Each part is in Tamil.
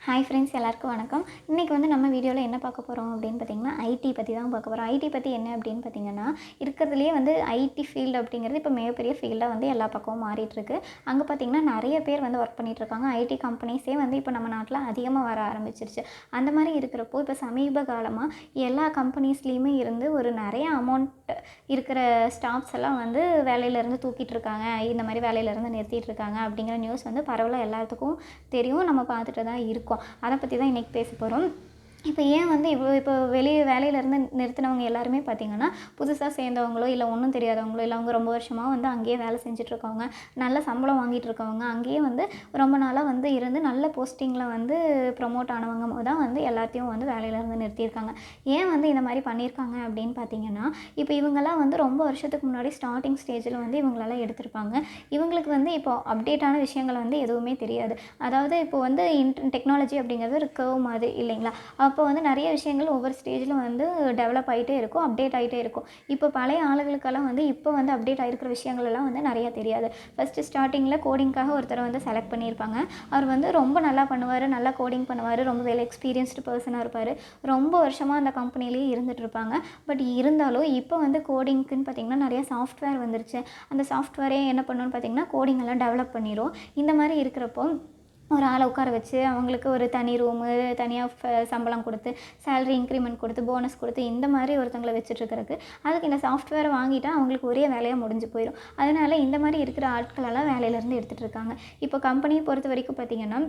ஹாய் ஃப்ரெண்ட்ஸ், எல்லாருக்கும் வணக்கம். இன்றைக்கி வந்து நம்ம வீடியோவில் என்ன பார்க்க போகிறோம் அப்படின்னு பார்த்திங்கன்னா, ஐடி பற்றி தான் பார்க்க போகிறோம். ஐடி பற்றி என்ன அப்படின்னு பார்த்திங்கன்னா, இருக்கிறதுலே வந்து ஐடி ஃபீல்டு அப்படிங்கிறது இப்போ மிகப்பெரிய ஃபீல்டாக வந்து எல்லா பக்கமும் மாறிட்டுருக்கு. அங்கே பார்த்திங்கன்னா நிறைய பேர் வந்து ஒர்க் பண்ணிகிட்ருக்காங்க. ஐடி கம்பெனிஸே வந்து இப்போ நம்ம நாட்டில் அதிகமாக வர ஆரம்பிச்சிருச்சு. அந்த மாதிரி இருக்கிறப்போ இப்போ சமீப காலமாக எல்லா கம்பெனிஸ்லேயுமே இருந்து ஒரு நிறைய அமௌண்ட் இருக்கிற ஸ்டாஃப்ஸ் எல்லாம் வந்து வேலையிலேருந்து தூக்கிட்டு இருக்காங்க, இந்த மாதிரி வேலையிலேருந்து நிறுத்திட்டு இருக்காங்க அப்படிங்கிற நியூஸ் வந்து பரவலாக எல்லாத்துக்கும் தெரியும். நம்ம பார்த்துட்டு தான் இருக்கோம். அதை பற்றி தான் இன்றைக்கி பேச போகிறோம். இப்போ ஏன் வந்து இப்போ வேலையிலேருந்து நிறுத்தினவங்க எல்லாருமே பார்த்திங்கன்னா, புதுசாக சேர்ந்தவங்களோ இல்லை ஒன்றும் தெரியாதவங்களோ இல்லை அவங்க ரொம்ப வருஷமாக வந்து அங்கேயே வேலை செஞ்சுட்ருக்கவங்க, நல்ல சம்பளம் வாங்கிட்டு இருக்கவங்க, அங்கேயே வந்து ரொம்ப நாளாக வந்து இருந்து நல்ல போஸ்டிங்கில் வந்து ப்ரொமோட் ஆனவங்க தான் வந்து எல்லாத்தையும் வந்து வேலையிலேருந்து நிறுத்தியிருக்காங்க. ஏன் வந்து இந்த மாதிரி பண்ணியிருக்காங்க அப்படின்னு பார்த்தீங்கன்னா, இப்போ இவங்கெல்லாம் வந்து ரொம்ப வருஷத்துக்கு முன்னாடி ஸ்டார்டிங் ஸ்டேஜில் வந்து இவங்களெல்லாம் எடுத்திருப்பாங்க. இவங்களுக்கு வந்து இப்போ அப்டேட்டான விஷயங்கள் வந்து எதுவுமே தெரியாது. அதாவது இப்போ வந்து டெக்னாலஜி அப்படிங்கிறது ஒரு கர்வ் மாதிரி இல்லைங்களா? அப்போ வந்து நிறைய விஷயங்கள் ஒவ்வொரு ஸ்டேஜில் வந்து டெவலப் ஆகிட்டே இருக்கும், அப்டேட் ஆகிட்டே இருக்கும். இப்போ பழைய ஆளுகளுக்கெல்லாம் வந்து இப்போ வந்து அப்டேட் ஆகிருக்கிற விஷயங்கள் எல்லாம் வந்து நிறையா தெரியாது. ஃபஸ்ட்டு ஸ்டார்டிங்கில் கோடிங்காக ஒருத்தரை வந்து செலக்ட் பண்ணியிருப்பாங்க. அவர் வந்து ரொம்ப நல்லா பண்ணுவார், நல்லா கோடிங் பண்ணுவார், ரொம்ப வெல் எக்ஸ்பீரியன்ஸ்டு பர்சனாக இருப்பார். ரொம்ப வருஷமாக அந்த கம்பெனிலேயே இருந்துகிட்ருப்பாங்க. பட் இருந்தாலும் இப்போ வந்து கோடிங்க்குன்னு பார்த்திங்கன்னா நிறையா சாஃப்ட்வேர் வந்துருச்சு. அந்த சாஃப்ட்வேரே என்ன பண்ணணும்னு பார்த்திங்கன்னா கோடிங் எல்லாம் டெவலப் பண்ணிடும். இந்த மாதிரி இருக்கிறப்போ ஒரு ஆளை உட்கார வச்சு அவங்களுக்கு ஒரு தனி ரூமு, தனியாக சம்பளம் கொடுத்து, சேலரி இன்க்ரிமெண்ட் கொடுத்து, போனஸ் கொடுத்து, இந்த மாதிரி ஒருத்தவங்களை வச்சுட்ருக்கிறதுக்கு அதுக்கு இந்த சாஃப்ட்வேரை வாங்கிட்டா அவங்களுக்கு ஒரே வேலையாக முடிஞ்சு போயிடும். அதனால் இந்த மாதிரி இருக்கிற ஆட்களெல்லாம் வேலையிலேருந்து எடுத்துகிட்டு இருக்காங்க. இப்போ கம்பெனியை பொறுத்த வரைக்கும் பார்த்திங்கன்னா,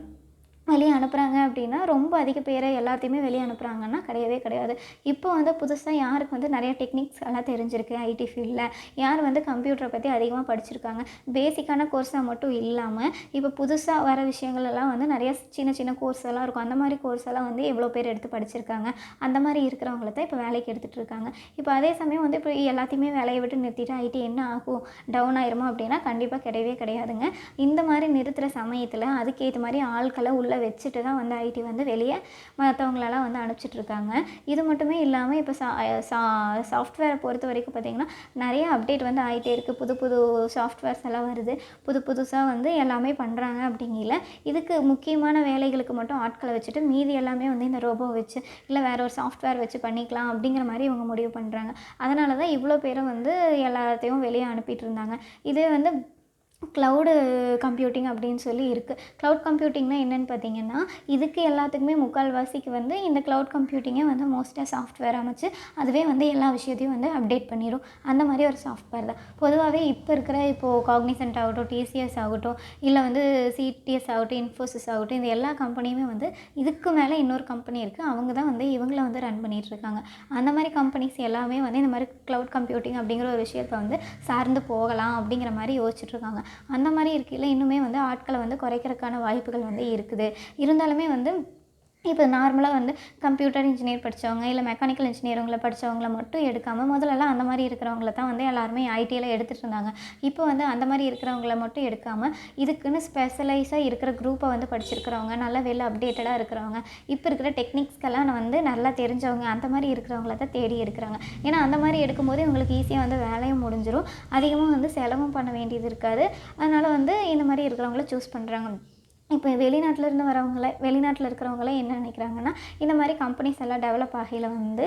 வெளியே அனுப்புகிறாங்க அப்படின்னா ரொம்ப அதிக பேரை எல்லாத்தையுமே வெளியே அனுப்புகிறாங்கன்னா கிடையவே கிடையாது. இப்போ வந்து புதுசாக யாருக்கு வந்து நிறைய டெக்னிக்ஸ் எல்லாம் தெரிஞ்சிருக்கு ஐடி ஃபீல்டில், யார் வந்து கம்ப்யூட்டரை பற்றி அதிகமாக படிச்சிருக்காங்க, பேசிக்கான கோர்ஸாக மட்டும் இல்லாமல் இப்போ புதுசாக வர விஷயங்கள் எல்லாம் வந்து நிறைய சின்ன சின்ன கோர்ஸ் எல்லாம் இருக்கும். அந்த மாதிரி கோர்ஸ் எல்லாம் வந்து எவ்வளோ பேர் எடுத்து படிச்சிருக்காங்க. அந்த மாதிரி இருக்கிறவங்கள தான் இப்போ வேலைக்கு எடுத்துகிட்டு இருக்காங்க. இப்போ அதே சமயம் வந்து இப்போ எல்லாத்தையுமே வேலையை விட்டு நிறுத்திட்டு ஐடி என்ன ஆகும், டவுன் ஆயிருமா அப்படின்னா கண்டிப்பாக கிடையவே கிடையாதுங்க. இந்த மாதிரி நிறுத்துகிற சமயத்தில் அதுக்கேற்ற மாதிரி ஆட்களை உள்ள வச்சுட்டு தான் வந்து ஐடி வந்து வெளியே மற்றவங்களெல்லாம் வந்து அனுப்பிச்சிட்ருக்காங்க. இது மட்டுமே இல்லாமல் இப்போ சாஃப்ட்வேரை பொறுத்த வரைக்கும் பார்த்திங்கன்னா நிறைய அப்டேட் வந்து ஆகிட்டே இருக்குது. புது புது சாஃப்ட்வேர்ஸ் எல்லாம் வருது, புதுசாக வந்து எல்லாமே பண்ணுறாங்க. அப்படிங்கல இதுக்கு முக்கியமான வேலைகளுக்கு மட்டும் ஆட்களை வச்சுட்டு மீதி எல்லாமே வந்து இந்த ரோபோ வச்சு இல்லை வேற ஒரு சாஃப்ட்வேர் வச்சு பண்ணிக்கலாம் அப்படிங்கிற மாதிரி இவங்க முடிவு பண்ணுறாங்க. அதனால தான் இவ்வளோ பேரை வந்து எல்லாத்தையும் வெளியே அனுப்பிட்டு இருந்தாங்க. இதே வந்து க்ளவுடு கம்ப்யூட்டிங் அப்படின்னு சொல்லி இருக்குது. க்ளவுட் கம்ப்யூட்டிங்னா என்னென்னு பார்த்தீங்கன்னா, இதுக்கு எல்லாத்துக்குமே முக்கால்வாசிக்கு வந்து இந்த க்ளவுட் கம்ப்யூட்டிங்கே வந்து மோஸ்ட்டாக சாஃப்ட்வேர் அமைச்சு அதுவே வந்து எல்லா விஷயத்தையும் வந்து அப்டேட் பண்ணிடும். அந்த மாதிரி ஒரு சாஃப்ட்வேர் தான். பொதுவாகவே இப்போ இருக்கிற காக்னிசன்ட் ஆகட்டும், டிசிஎஸ் ஆகட்டும், இல்லை வந்து சிடிஎஸ் ஆகட்டும், இன்ஃபோசிஸ் ஆகட்டும், இந்த எல்லா கம்பெனியுமே வந்து இதுக்கு மேலே இன்னொரு கம்பெனி இருக்குது. அவங்க தான் வந்து இவங்கள வந்து ரன் பண்ணிகிட்ருக்காங்க. அந்த மாதிரி கம்பெனிஸ் எல்லாமே வந்து இந்த மாதிரி க்ளவுட் கம்ப்யூட்டிங் அப்படிங்கிற ஒரு விஷயத்தை வந்து சார்ந்து போகலாம் அப்படிங்கிற மாதிரி யோசிச்சுட்ருக்காங்க. அந்த மாதிரி இருக்கையில் இன்னுமே வந்து ஆட்களை வந்து குறைக்கிறதுக்கான வாய்ப்புகள் வந்து இருக்குது. இருந்தாலுமே வந்து இப்போ நார்மலாக வந்து கம்ப்யூட்டர் இன்ஜினியர் படித்தவங்க இல்லை மெக்கானிக்கல் இன்ஜினியரிங்கில் படித்தவங்கள மட்டும் எடுக்காமல் முதல்லலாம் அந்த மாதிரி இருக்கிறவங்கள தான் வந்து எல்லாருமே ஐடியில் எடுத்துகிட்டு இருந்தாங்க. இப்போ வந்து அந்த மாதிரி இருக்கிறவங்கள மட்டும் எடுக்காமல் இதுக்குன்னு ஸ்பெஷலைஸாக இருக்கிற குரூப்பை வந்து படிச்சிருக்கிறவங்க, நல்லா வெல் அப்டேட்டடாக இருக்கிறவங்க, இப்போ இருக்கிற டெக்னிக்ஸ்க்கெல்லாம் வந்து நல்லா தெரிஞ்சவங்க, அந்த மாதிரி இருக்கிறவங்கள தான் தேடி எடுக்கிறாங்க. ஏன்னா அந்த மாதிரி எடுக்கும்போது இவங்களுக்கு ஈஸியாக வந்து வேலையும் முடிஞ்சிடும், அதிகமாக வந்து செலவும் பண்ண வேண்டியது இருக்காது. அதனால் வந்து இந்த மாதிரி இருக்கிறவங்கள சூஸ் பண்ணுறாங்க. இப்போ வெளிநாட்டில் இருக்கிறவங்கள என்ன நினைக்கிறாங்கன்னா, இந்த மாதிரி கம்பெனிஸ் எல்லாம் டெவலப் ஆகையில் வந்து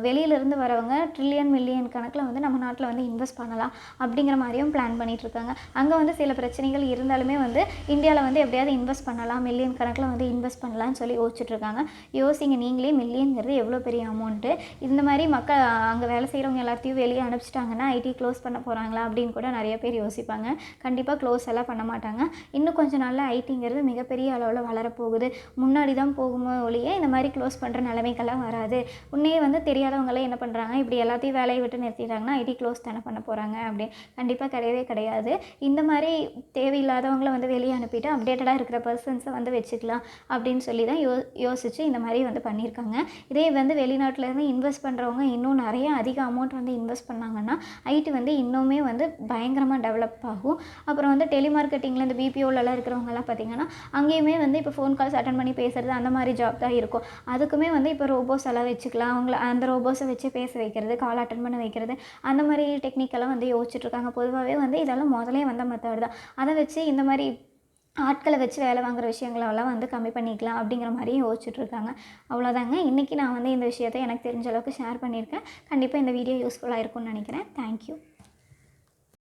வெளியிலேருந்து வரவங்க ட்ரில்லியன் மில்லியன் கணக்கில் வந்து நம்ம நாட்டில் வந்து இன்வெஸ்ட் பண்ணலாம் அப்படிங்கிற மாதிரியும் பிளான் பண்ணிகிட்ருக்காங்க. அங்கே வந்து சில பிரச்சனைகள் இருந்தாலுமே வந்து இந்தியாவில் வந்து எப்படியாவது இன்வெஸ்ட் பண்ணலாம், மில்லியன் கணக்கில் வந்து இன்வெஸ்ட் பண்ணலான்னு சொல்லி யோசிச்சுட்ருக்காங்க. யோசிங்க நீங்களே, மில்லியன்கிறது எவ்வளோ பெரிய அமௌண்ட்டு. இந்த மாதிரி மக்கள் அங்கே வேலை செய்கிறவங்க எல்லாத்தையும் வெளியே அனுப்பிச்சிட்டாங்கன்னா ஐடி க்ளோஸ் பண்ண போகிறாங்களா அப்படின்னு கூட நிறைய பேர் யோசிப்பாங்க. கண்டிப்பாக க்ளோஸ் எல்லாம் பண்ண மாட்டாங்க. இன்னும் கொஞ்சம் நாளில் ஐடிங்கிறது மிகப்பெரிய அளவில் வளரப்போகுது. முன்னாடி தான் போகுமோ ஒழிய இந்த மாதிரி க்ளோஸ் பண்ணுற நிலைமைக்கெல்லாம் வராது. உன்னையே வந்து தெரியாதவங்களே என்ன பண்ணுறாங்க, இப்படி எல்லாத்தையும் வேலையை விட்டு நிறுத்திட்டாங்கன்னா ஐடி க்ளோஸ் தானே பண்ண போகிறாங்க அப்படின்னு கண்டிப்பாக கிடையவே கிடையாது. இந்த மாதிரி தேவையில்லாதவங்களை வந்து வெளியே அனுப்பிட்டு அப்டேட்டடாக இருக்கிற பர்சன்ஸை வந்து வச்சுக்கலாம் அப்படின்னு சொல்லி தான் யோசித்து இந்த மாதிரி வந்து பண்ணியிருக்காங்க. இதே வந்து வெளிநாட்டிலேருந்து இன்வெஸ்ட் பண்ணுறவங்க இன்னும் நிறைய அதிக அமௌண்ட் வந்து இன்வெஸ்ட் பண்ணாங்கன்னா ஐடி வந்து இன்னுமே வந்து பயங்கரமாக டெவலப் ஆகும். அப்புறம் வந்து டெலிமார்க்கெட்டிங்கில் இந்த பிபிஓலலாம் இருக்கிறவங்கலாம் பார்த்திங்கன்னா அங்கேயுமே வந்து இப்போ ஃபோன் கால்ஸ் அட்டன் பண்ணி பேசுகிறது அந்த மாதிரி ஜாப் தான் இருக்கும். அதுக்குமே வந்து இப்போ ரோபோஸ் எல்லாம் வச்சுக்கலாம். அவங்கள அந்த ரோபோஸை வச்சு பேச வைக்கிறது, கால் அட்டன் பண்ண வைக்கிறது, அந்த மாதிரி டெக்னிக்கெல்லாம் வந்து யோசிச்சுட்ருக்காங்க. பொதுவாகவே வந்து இதெல்லாம் முதலே வந்த மெத்தட் தான். அதை வச்சு இந்த மாதிரி ஆட்களை வச்சு வேலை வாங்குற விஷயங்களெல்லாம் வந்து கம்மி பண்ணிக்கலாம் அப்படிங்கிற மாதிரியும் யோசிச்சுட்ருக்காங்க. அவ்வளோதாங்க. இன்றைக்கி நான் வந்து இந்த விஷயத்த எனக்கு தெரிஞ்ச அளவுக்கு ஷேர் பண்ணியிருக்கேன். கண்டிப்பாக இந்த வீடியோ யூஸ்ஃபுல்லாக இருக்கும்னு நினைக்கிறேன். தேங்க்யூ.